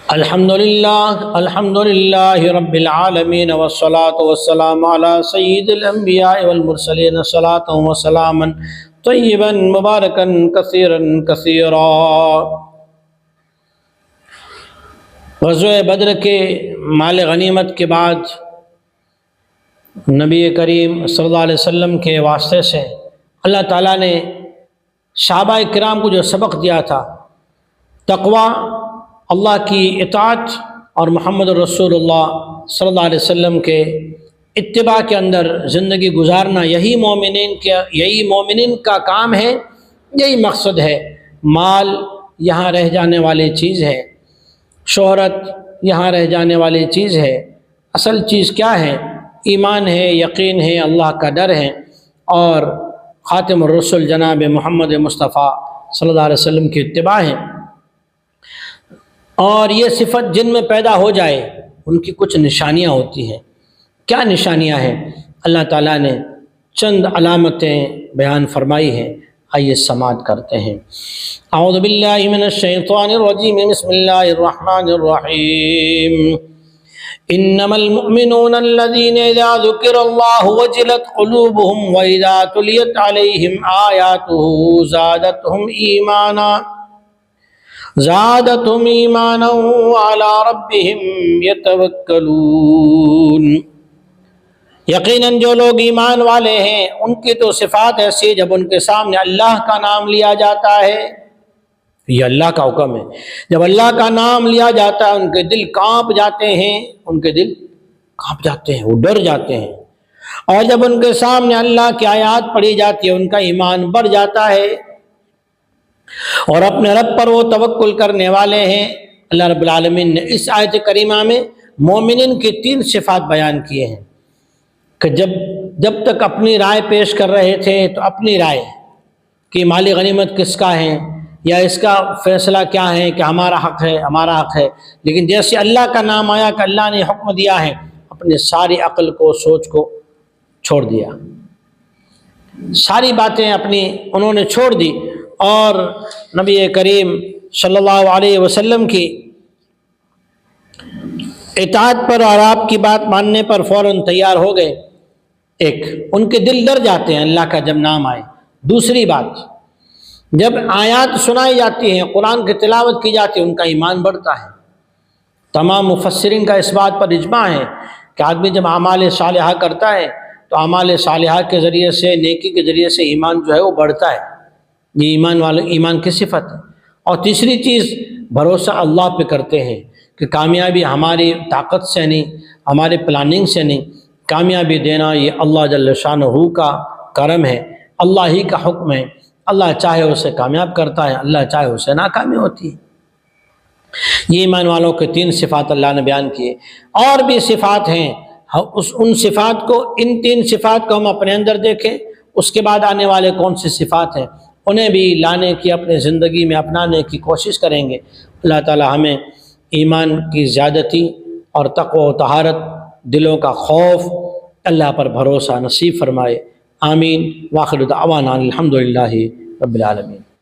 الحمدللہ رب العالمین والصلاة والسلام علی سید الانبیاء والمرسلین صلاۃ وسلاما طیبا مبارکا کثیرا کثیرا۔ غزوہ بدر کے مال غنیمت کے بعد نبی کریم صلی اللہ علیہ وسلم کے واسطے سے اللہ تعالیٰ نے صحابہ کرام کو جو سبق دیا تھا، تقوی، اللہ کی اطاعت اور محمد رسول اللہ صلی اللہ علیہ وسلم کے اتباع کے اندر زندگی گزارنا، یہی مومنین کا کام ہے، یہی مقصد ہے۔ مال یہاں رہ جانے والی چیز ہے، شہرت یہاں رہ جانے والی چیز ہے، اصل چیز کیا ہے؟ ایمان ہے، یقین ہے، اللہ کا ڈر ہے اور خاتم الرسل جناب محمد مصطفیٰ صلی اللہ علیہ وسلم کی اتباع ہے۔ اور یہ صفت جن میں پیدا ہو جائے ان کی کچھ نشانیاں ہوتی ہیں۔ کیا نشانیاں ہیں؟ اللہ تعالیٰ نے چند علامتیں بیان فرمائی ہیں، آئیے سماعت کرتے ہیں۔ اعوذ باللہ من الشیطان الرجیم، بسم اللہ الرحمن الرحیم۔ انما المؤمنون الذین اذا ذکر اللہ وجلت قلوبهم واذا تلیت علیہم آیاتہ زادتهم ایمانا وعلی ربهم یتوکلون۔ یقیناً جو لوگ ایمان والے ہیں ان کی تو صفات ایسی، جب ان کے سامنے اللہ کا نام لیا جاتا ہے، یہ اللہ کا حکم ہے، جب اللہ کا نام لیا جاتا ہے ان کے دل کانپ جاتے ہیں، وہ ڈر جاتے ہیں، اور جب ان کے سامنے اللہ کی آیات پڑھی جاتی ہے ان کا ایمان بڑھ جاتا ہے اور اپنے رب پر وہ توکل کرنے والے ہیں۔ اللہ رب العالمین نے اس آیت کریمہ میں مومنین کی 3 صفات بیان کیے ہیں کہ جب تک اپنی رائے پیش کر رہے تھے تو اپنی رائے کہ مالی غنیمت کس کا ہے یا اس کا فیصلہ کیا ہے کہ ہمارا حق ہے، لیکن جیسے اللہ کا نام آیا کہ اللہ نے حکم دیا ہے، اپنے ساری عقل کو، سوچ کو چھوڑ دیا، ساری باتیں اپنی انہوں نے چھوڑ دی اور نبی کریم صلی اللہ علیہ وسلم کی اطاعت پر اور آپ کی بات ماننے پر فوراً تیار ہو گئے۔ ایک، ان کے دل ڈر جاتے ہیں اللہ کا جب نام آئے۔ دوسری بات، جب آیات سنائی جاتی ہیں، قرآن کی تلاوت کی جاتی ہے، ان کا ایمان بڑھتا ہے۔ تمام مفسرین کا اس بات پر اجماع ہے کہ آدمی جب اعمال صالحہ کرتا ہے تو اعمال صالحہ کے ذریعے سے، نیکی کے ذریعے سے ایمان جو ہے وہ بڑھتا ہے۔ یہ ایمان کی صفت ہے۔ اور تیسری چیز، بھروسہ اللہ پہ کرتے ہیں کہ کامیابی ہماری طاقت سے نہیں، ہمارے پلاننگ سے نہیں، کامیابی دینا یہ اللہ جل شانہ کا کرم ہے، اللہ ہی کا حکم ہے۔ اللہ چاہے اسے کامیاب کرتا ہے، اللہ چاہے اسے ناکامی ہوتی ہے۔ یہ ایمان والوں کے 3 صفات اللہ نے بیان کیے۔ اور بھی صفات ہیں، ان 3 صفات کو ہم اپنے اندر دیکھیں، اس کے بعد آنے والے کون سی صفات ہیں انہیں بھی لانے کی، اپنے زندگی میں اپنانے کی کوشش کریں گے۔ اللہ تعالی ہمیں ایمان کی زیادتی اور تقوی و طہارت، دلوں کا خوف، اللہ پر بھروسہ نصیب فرمائے۔ آمین۔ وآخر دعوانا الحمدللہ رب العالمین۔